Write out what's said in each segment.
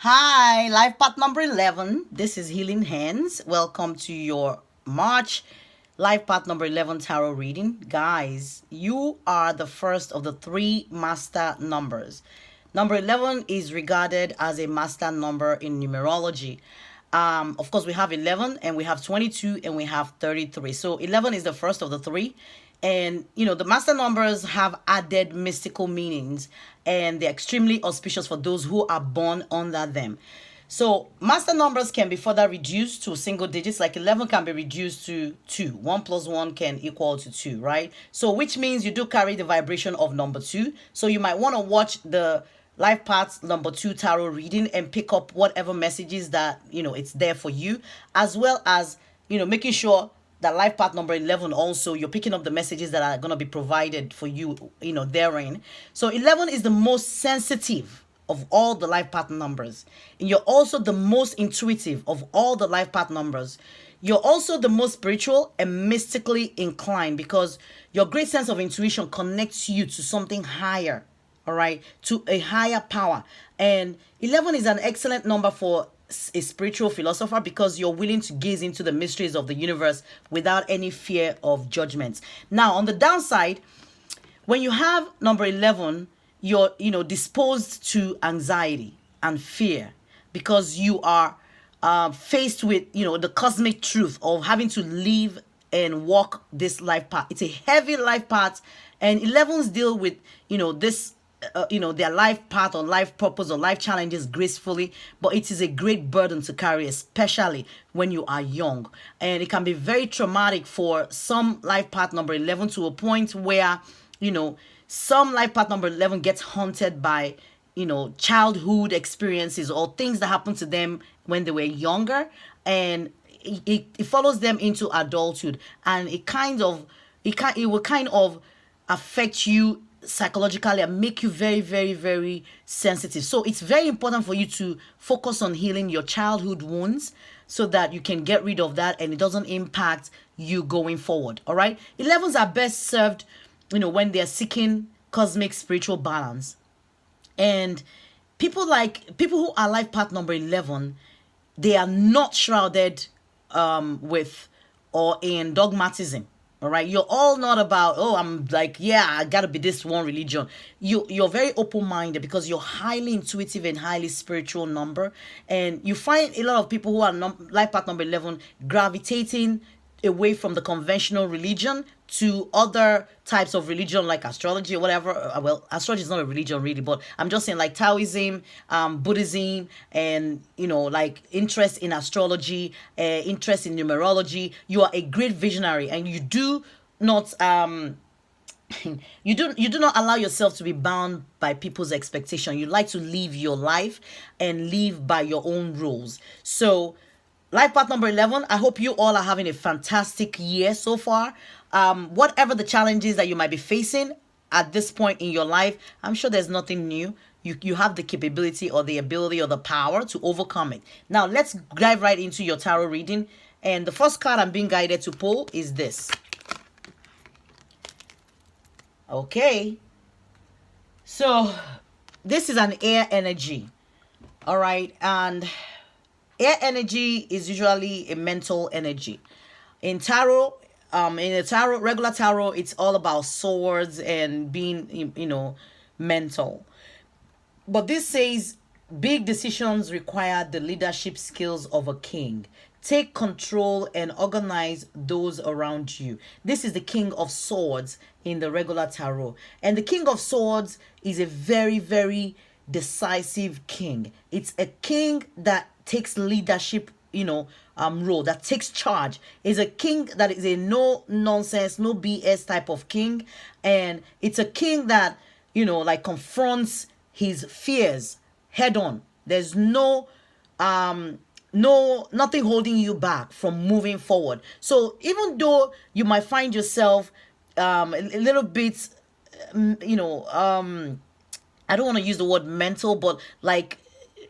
Hi, life path number 11. This is Healing Hands. Welcome to your March life path number 11 tarot reading. Guys, you are the first of the three master numbers. Number 11 is regarded as a master number in numerology. Of course, we have 11 and we have 22 and we have 33. So 11 is the first of the three. And the master numbers have added mystical meanings, and they're extremely auspicious for those who are born under them. So master numbers can be further reduced to single digits, like 11 can be reduced to 2. 1 plus 1 can equal to 2, right? So which means you do carry the vibration of number 2. So you might want to watch the life paths number 2 tarot reading and pick up whatever messages that it's there for you, as well as making sure that life path number 11 also you're picking up the messages that are going to be provided for you therein. So 11 is the most sensitive of all the life path numbers, and you're also the most intuitive of all the life path numbers. You're also the most spiritual and mystically inclined, because your great sense of intuition connects you to something higher, all right, to a higher power. And 11 is an excellent number for a spiritual philosopher, because you're willing to gaze into the mysteries of the universe without any fear of judgments. Now, on the downside, when you have number 11, you're disposed to anxiety and fear, because you are faced with the cosmic truth of having to live and walk this life path. It's a heavy life path, and 11s deal with this their life path or life purpose or life challenges gracefully, but it is a great burden to carry, especially when you are young. And it can be very traumatic for some life path number 11, to a point where some life path number 11 gets haunted by childhood experiences or things that happened to them when they were younger, and it follows them into adulthood, and it will kind of affect you psychologically and make you very, very, very sensitive. So it's very important for you to focus on healing your childhood wounds, so that you can get rid of that and it doesn't impact you going forward. All right, 11s are best served when they're seeking cosmic spiritual balance. And people who are life path number 11, they are not shrouded with or in dogmatism. All right, you're all not about, oh, I'm like, yeah, I gotta be this one religion. You're very open-minded, because you're highly intuitive and highly spiritual number. And you find a lot of people who are life path number 11 gravitating away from the conventional religion to other types of religion, like astrology or whatever. Well, astrology is not a religion really, but I'm just saying, like Taoism, Buddhism, and like interest in astrology, interest in numerology. You are a great visionary, and you do not you do not allow yourself to be bound by people's expectation. You like to live your life and live by your own rules. So life path number 11, I hope you all are having a fantastic year so far. Whatever the challenges that you might be facing at this point in your life, I'm sure there's nothing new. You have the capability or the ability or the power to overcome it. Now, let's dive right into your tarot reading. And the first card I'm being guided to pull is this. Okay. So, this is an air energy. All right. And air energy is usually a mental energy. In tarot, regular tarot, it's all about swords and being, mental. But this says big decisions require the leadership skills of a king. Take control and organize those around you. This is the King of Swords in the regular tarot. And the King of Swords is a very, very decisive king. It's a king that takes leadership, role, that takes charge. Is a king that is a no nonsense, no BS type of king. And it's a king that, like confronts his fears head on. There's nothing holding you back from moving forward. So even though you might find yourself a little bit, I don't want to use the word mental, but like,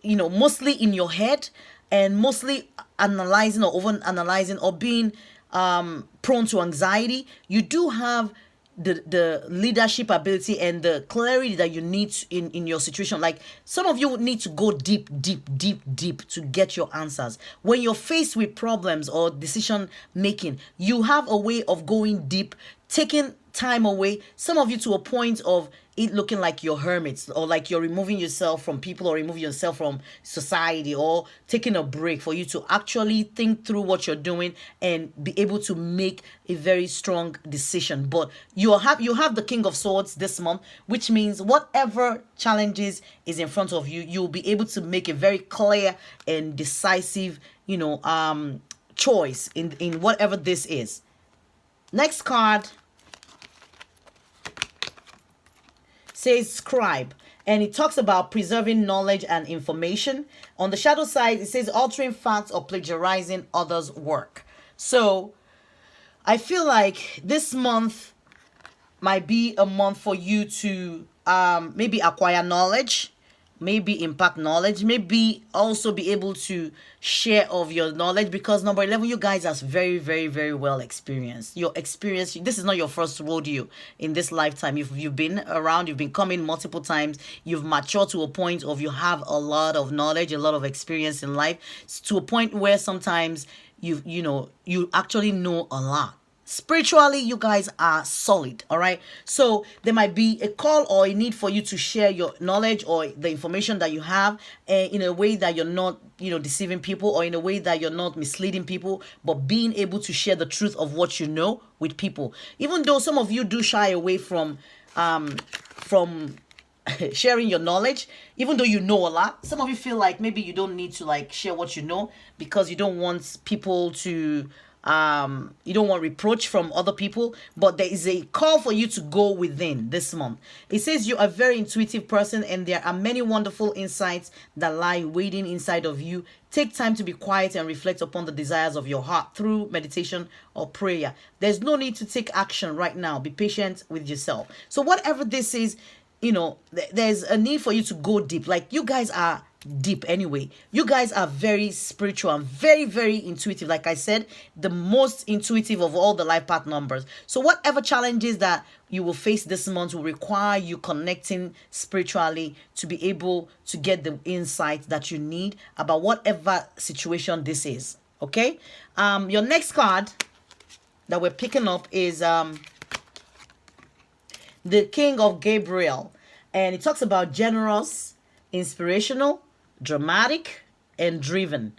mostly in your head and mostly analyzing or over analyzing or being prone to anxiety, you do have the leadership ability and the clarity that you need in your situation. Like some of you would need to go deep, deep, deep, deep to get your answers. When you're faced with problems or decision making, you have a way of going deep, taking time away, some of you to a point of it looking like you're hermits, or like you're removing yourself from people, or removing yourself from society, or taking a break for you to actually think through what you're doing and be able to make a very strong decision. But you have the King of Swords this month, which means whatever challenges is in front of you, you'll be able to make a very clear and decisive, choice in whatever this is. Next card says scribe, and it talks about preserving knowledge and information. On the shadow side, it says altering facts or plagiarizing others' work. So I feel like this month might be a month for you to maybe acquire knowledge, maybe impact knowledge, maybe also be able to share of your knowledge, because number 11, you guys are very, very, very well experienced. Your experience, this is not your first rodeo in this lifetime. You've been around, you've been coming multiple times, you've matured to a point of you have a lot of knowledge, a lot of experience in life, to a point where sometimes you actually know a lot. Spiritually, you guys are solid, all right? So there might be a call or a need for you to share your knowledge or the information that you have in a way that you're not, deceiving people, or in a way that you're not misleading people, but being able to share the truth of what you know with people. Even though some of you do shy away from sharing your knowledge, even though you know a lot, some of you feel like maybe you don't need to like share what you know because you don't want people to you don't want reproach from other people. But there is a call for you to go within this month. It says you're a very intuitive person, and there are many wonderful insights that lie waiting inside of you. Take time to be quiet and reflect upon the desires of your heart through meditation or prayer. There's no need to take action right now. Be patient with yourself. So whatever this is, there's a need for you to go deep. Like, you guys are deep anyway. You guys are very spiritual and very, very intuitive. Like I said, the most intuitive of all the life path numbers. So whatever challenges that you will face this month will require you connecting spiritually to be able to get the insight that you need about whatever situation this is. Okay. Your next card that we're picking up is the King of Gabriel, and it talks about generous, inspirational, dramatic, and driven.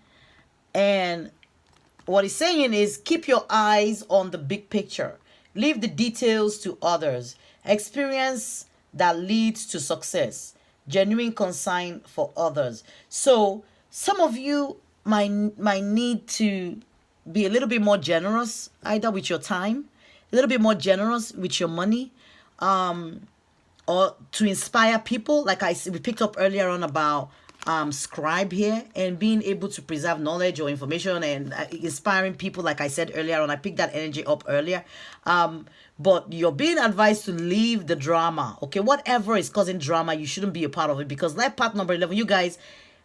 And what he's saying is, keep your eyes on the big picture. Leave the details to others. Experience that leads to success. Genuine concern for others. So some of you might need to be a little bit more generous, either with your time, a little bit more generous with your money, or to inspire people. Like we picked up earlier on about scribe here, and being able to preserve knowledge or information and inspiring people. Like I said earlier on, I picked that energy up earlier. But you're being advised to leave the drama. Okay, whatever is causing drama, you shouldn't be a part of it, because life path number 11, you guys,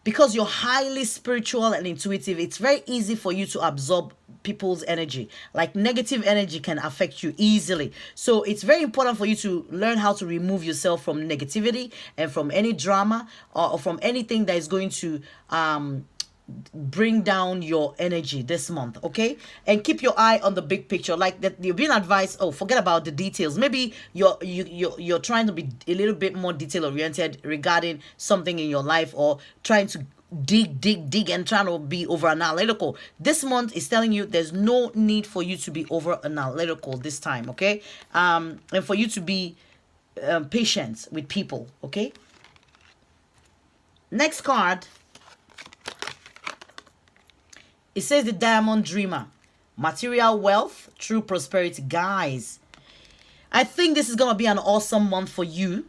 because you're highly spiritual and intuitive, it's very easy for you to absorb people's energy. Like, negative energy can affect you easily. So it's very important for you to learn how to remove yourself from negativity and from any drama, or from anything that is going to bring down your energy this month. Okay, and keep your eye on the big picture. Like that, you're being advised, forget about the details. Maybe you're trying to be a little bit more detail oriented regarding something in your life, or trying to dig and trying to be over analytical. This month is telling you there's no need for you to be over analytical this time. Okay, and for you to be patient with people. Okay, next card, it says the Diamond Dreamer. Material wealth, true prosperity. Guys, I think this is going to be an awesome month for you.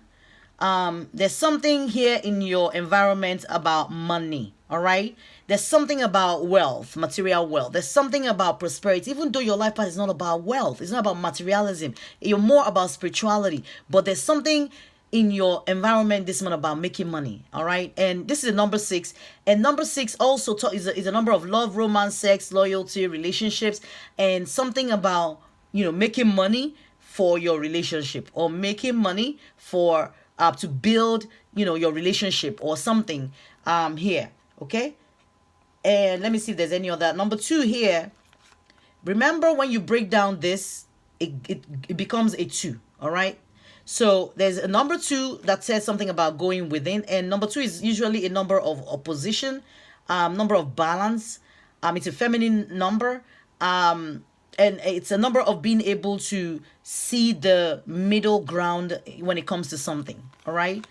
There's something here in your environment about money. All right. There's something about wealth, material wealth. There's something about prosperity. Even though your life path is not about wealth, it's not about materialism. You're more about spirituality. But there's something in your environment this month about making money. All right, and this is a number 6, and number 6 also is a number of love, romance, sex, loyalty, relationships, and something about making money for your relationship, or making money for to build, your relationship or something here. Okay. And let me see if there's any other. Number 2 here. Remember, when you break down this, it becomes a 2. All right. So there's a number 2 that says something about going within, and number 2 is usually a number of opposition, number of balance. It's a feminine number, and it's a number of being able to see the middle ground when it comes to something. All right.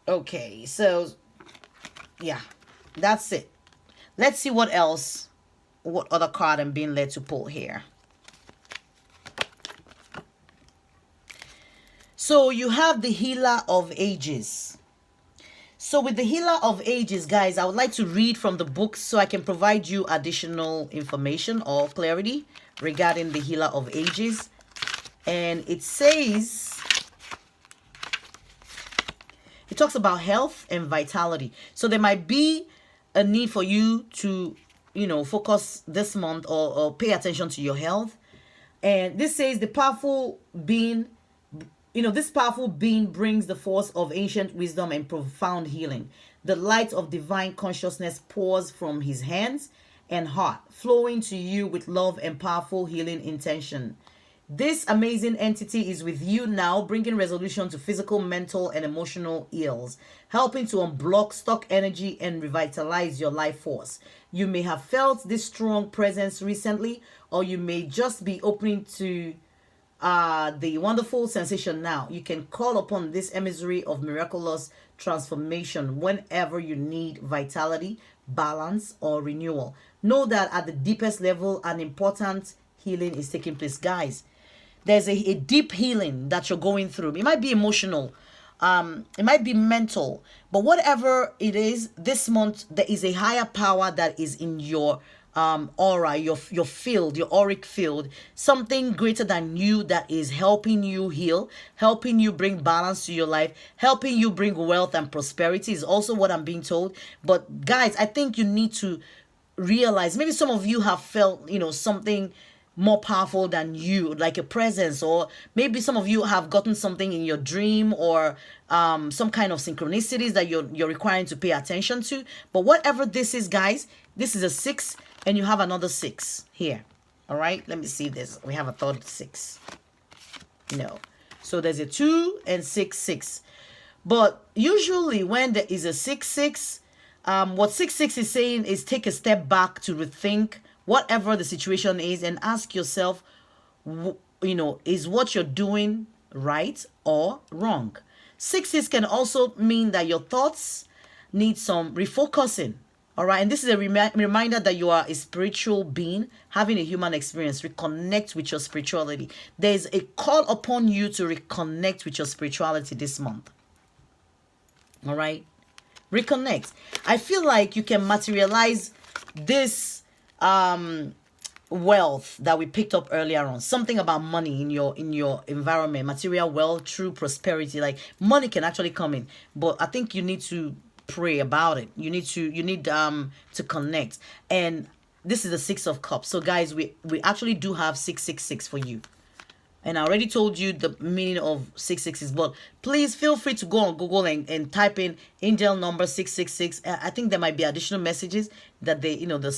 Okay. So yeah, that's it. Let's see what else, what other card I'm being led to pull here. So you have the Healer of Ages. So with the Healer of Ages, guys, I would like to read from the book so I can provide you additional information or clarity regarding the Healer of Ages. And it says, it talks about health and vitality. So there might be a need for you to, focus this month, or pay attention to your health. And this says the powerful being, this powerful being brings the force of ancient wisdom and profound healing. The light of divine consciousness pours from his hands and heart, flowing to you with love and powerful healing intention. This amazing entity is with you now, bringing resolution to physical, mental, and emotional ills, helping to unblock stuck energy and revitalize your life force. You may have felt this strong presence recently, or you may just be opening to the wonderful sensation now. You can call upon this emissary of miraculous transformation whenever you need vitality, balance, or renewal. Know that at the deepest level, an important healing is taking place. Guys, there's a deep healing that you're going through. It might be emotional, it might be mental, but whatever it is, this month there is a higher power that is in your aura, your field, your auric field, something greater than you that is helping you heal, helping you bring balance to your life, helping you bring wealth and prosperity is also what I'm being told. But guys, I think you need to realize, maybe some of you have felt, something more powerful than you, like a presence, or maybe some of you have gotten something in your dream, or some kind of synchronicities that you're requiring to pay attention to. But whatever this is, guys, this is a 6, and you have another 6 here. All right, let me see this. We have a third 6. No, so there's a 2 and 6, 6. But usually when there is a 6, 6, what 6, 6 is saying is take a step back to rethink whatever the situation is, and ask yourself, is what you're doing right or wrong? 6 can also mean that your thoughts need some refocusing. All right. And this is a reminder that you are a spiritual being having a human experience. Reconnect with your spirituality. There's a call upon you to reconnect with your spirituality this month. All right. Reconnect. I feel like you can materialize this wealth that we picked up earlier on. Something about money in your environment, material wealth, true prosperity. Like money can actually come in, but I think you need to pray about it. You need to connect. And this is the 6 of Cups. So guys, we actually do have 666 for you. And I already told you the meaning of 666, but please feel free to go on Google and type in angel number 666. I think there might be additional messages that the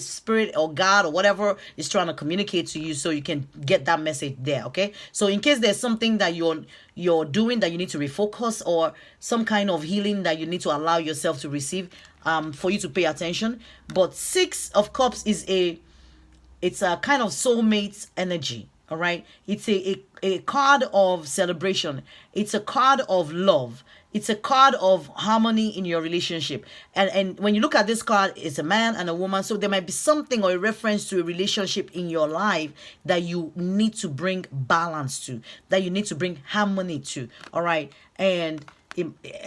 spirit or God or whatever is trying to communicate to you, so you can get that message there. Okay. So in case there's something that you're doing that you need to refocus, or some kind of healing that you need to allow yourself to receive, for you to pay attention. But 6 of Cups is it's a kind of soulmate energy. All right. It's a card of celebration. It's a card of love. It's a card of harmony in your relationship. And when you look at this card, it's a man and a woman. So there might be something or a reference to a relationship in your life that you need to bring balance to, that you need to bring harmony to. All right. And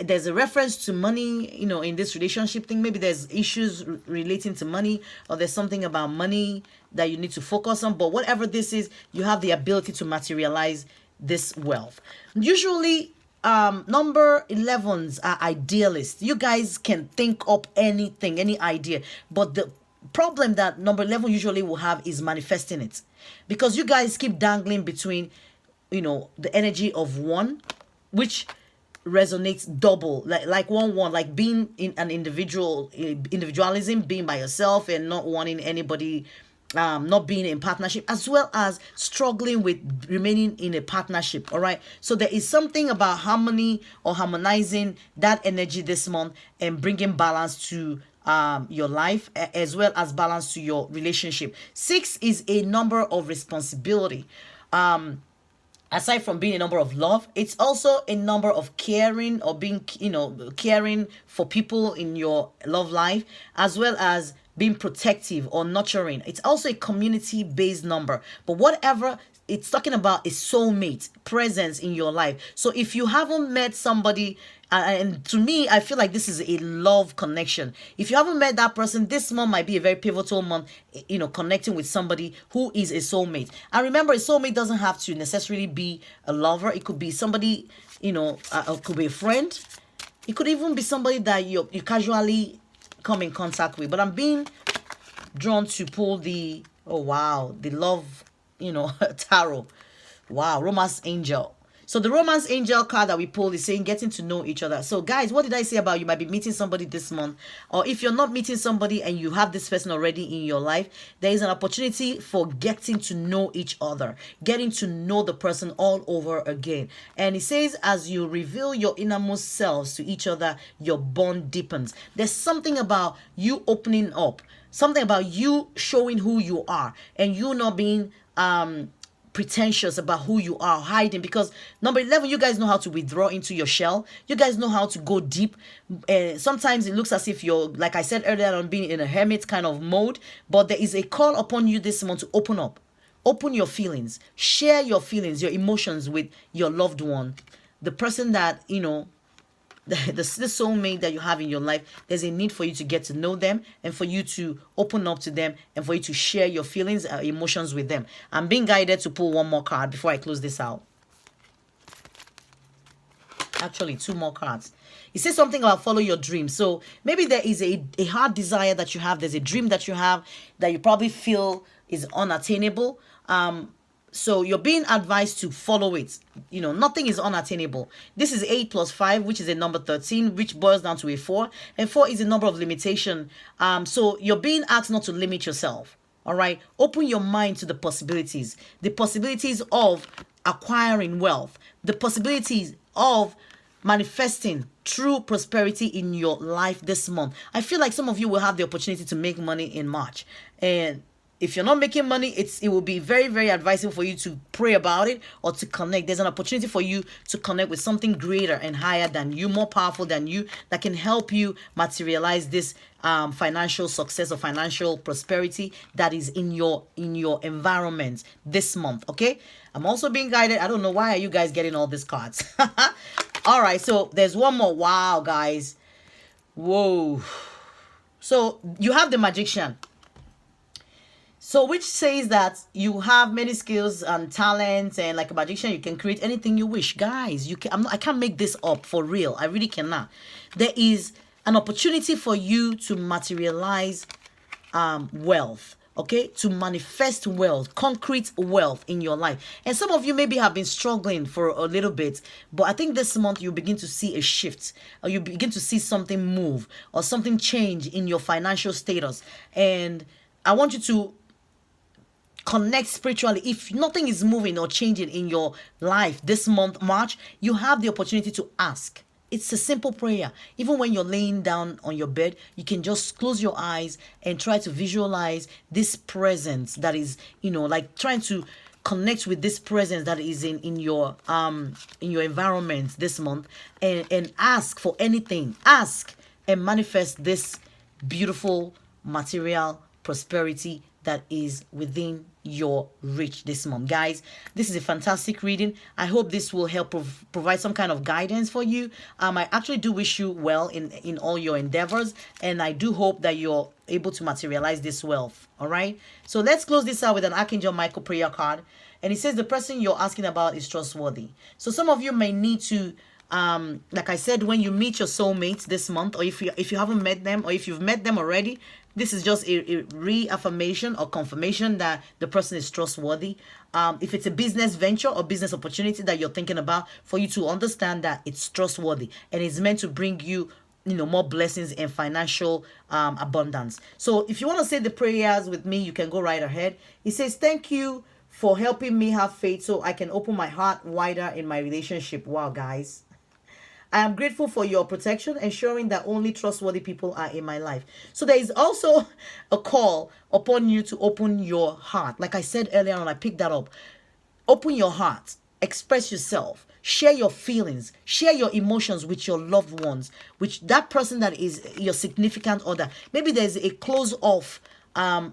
there's a reference to money, in this relationship thing. Maybe there's issues relating to money, or there's something about money that you need to focus on. But whatever this is, you have the ability to materialize this wealth. Usually, number 11s are idealists. You guys can think up anything, any idea, but the problem that number 11 usually will have is manifesting it, because you guys keep dangling between, the energy of one, which resonates double, like one, like being in an individualism, being by yourself and not wanting anybody, not being in partnership, as well as struggling with remaining in a partnership. All right, so there is something about harmony or harmonizing that energy this month and bringing balance to your life, as well as balance to your relationship. 6 is a number of responsibility. Aside from being a number of love, it's also a number of caring, or being, caring for people in your love life, as well as being protective or nurturing. It's also a community based number. But whatever it's talking about is soulmate presence in your life. So if you haven't met somebody, and to me, I feel like this is a love connection. If you haven't met that person, this month might be a very pivotal month, connecting with somebody who is a soulmate. And remember, a soulmate doesn't have to necessarily be a lover. It could be somebody, it could be a friend. It could even be somebody that you casually come in contact with. But I'm being drawn to pull the, oh wow, the love, tarot. Wow, romance angel. So the romance angel card that we pulled is saying getting to know each other. So guys, what did I say about you might be meeting somebody this month? Or if you're not meeting somebody and you have this person already in your life, there is an opportunity for getting to know each other, getting to know the person all over again. And it says as you reveal your innermost selves to each other, your bond deepens. There's something about you opening up, something about you showing who you are, and you not being pretentious about who you are, hiding. Because number 11, you guys know how to withdraw into your shell. You guys know how to go deep. Sometimes it looks as if you're, like I said earlier, on being in a hermit kind of mode. But there is a call upon you this month to open up, open your feelings, share your feelings, your emotions with your loved one, the person that the soulmate that you have in your life. There's a need for you to get to know them, and for you to open up to them, and for you to share your feelings, emotions with them. I'm being guided to pull one more card before I close this out. Actually, 2 more cards. It says something about follow your dreams. So maybe there is a hard desire that you have. There's a dream that you have that you probably feel is unattainable. So you're being advised to follow it. Nothing is unattainable. This is 8 plus 5, which is a number 13, which boils down to a 4. And 4 is a number of limitation. So you're being asked not to limit yourself. All right. Open your mind to the possibilities of acquiring wealth, the possibilities of manifesting true prosperity in your life this month. I feel like some of you will have the opportunity to make money in March. And if you're not making money, it will be very, very advisable for you to pray about it or to connect. There's an opportunity for you to connect with something greater and higher than you, more powerful than you, that can help you materialize this financial success or financial prosperity that is in your environment this month. Okay, I'm also being guided. I don't know why are you guys getting all these cards. All right, so there's one more. Wow, guys. Whoa. So you have the magician. So which says that you have many skills and talents, and like a magician, you can create anything you wish. Guys, I can't make this up, for real. I really cannot. There is an opportunity for you to materialize wealth. Okay, to manifest wealth, concrete wealth in your life. And some of you maybe have been struggling for a little bit, but I think this month you begin to see a shift, or you begin to see something move or something change in your financial status. And I want you to connect spiritually. If nothing is moving or changing in your life this month, March, you have the opportunity to ask. It's a simple prayer. Even when you're laying down on your bed, you can just close your eyes and try to visualize this presence that is, like trying to connect with this presence that is in your environment this month, and ask for anything. Ask and manifest this beautiful material prosperity that is within your reach this month. Guys, this is a fantastic reading. I hope this will help provide some kind of guidance for you. I actually do wish you well in all your endeavors, and I do hope that you're able to materialize this wealth. All right, so let's close this out with an Archangel Michael prayer card. And it says the person you're asking about is trustworthy. So some of you may need to like I said, when you meet your soulmates this month, or if you haven't met them, or if you've met them already, This is just a reaffirmation or confirmation that the person is trustworthy. If it's a business venture or business opportunity that you're thinking about, for you to understand that it's trustworthy and it's meant to bring you, more blessings and financial abundance. So if you want to say the prayers with me, you can go right ahead. It says, thank you for helping me have faith so I can open my heart wider in my relationship. Wow, guys. I am grateful for your protection, ensuring that only trustworthy people are in my life. So there is also a call upon you to open your heart. Like I said earlier on, I picked that up. Open your heart, express yourself, share your feelings, share your emotions with your loved ones, which that person that is your significant other. Maybe there's a close off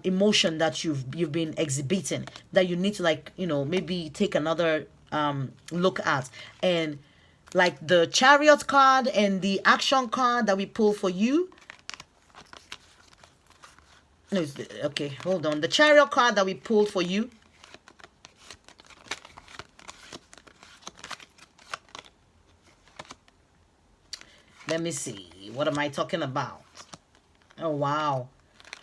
emotion that you've been exhibiting that you need to, like, maybe take another look at. And like the chariot card and the action card that we pull for you. No, okay, hold on. The chariot card that we pulled for you. Let me see. What am I talking about? Oh, wow.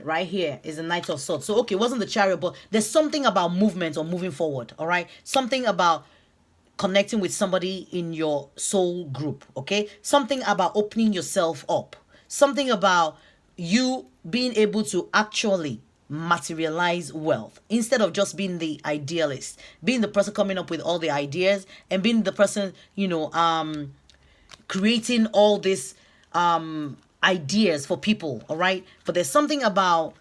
Right here is the Knight of Swords. So, okay, it wasn't the chariot, but there's something about movement or moving forward, all right? Something about connecting with somebody in your soul group, okay? Something about opening yourself up. Something about you being able to actually materialize wealth instead of just being the idealist, being the person coming up with all the ideas and being the person, creating all these ideas for people, all right? But there's something about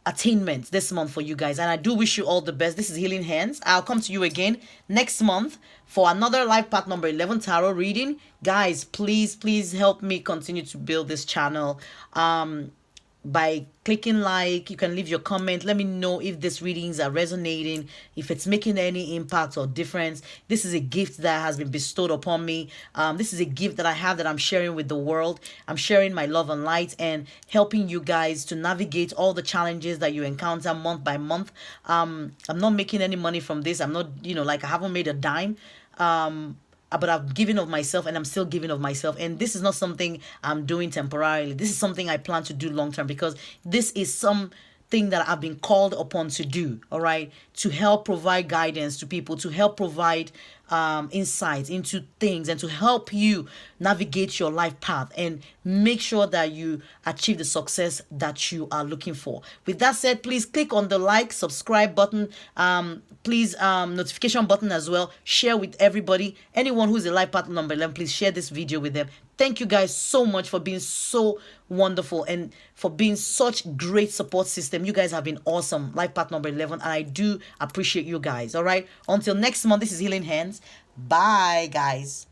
attainment this month for you guys, and I do wish you all the best. This is Healing Hands. I'll come to you again next month for another life path number 11 tarot reading. Guys, please help me continue to build this channel by clicking like. You can leave your comment. Let me know if these readings are resonating, if it's making any impact or difference. This is a gift that has been bestowed upon me. This is a gift that I have that I'm sharing with the world. I'm sharing my love and light and helping you guys to navigate all the challenges that you encounter month by month. I'm not making any money from this. I'm not, like, I haven't made a dime. But I've given of myself and I'm still giving of myself. And this is not something I'm doing temporarily. This is something I plan to do long term, because this is something that I've been called upon to do, all right? To help provide guidance to people, to help provide insights into things, and to help you navigate your life path and make sure that you achieve the success that you are looking for. With that said, please click on the like, subscribe button, please notification button as well. Share with everybody. Anyone who's a life path number 11, please share this video with them. Thank you guys so much for being so wonderful and for being such great support system. You guys have been awesome. Life path number 11, and I do appreciate you guys. All right, until next month, this is Healing Hands. Bye, guys.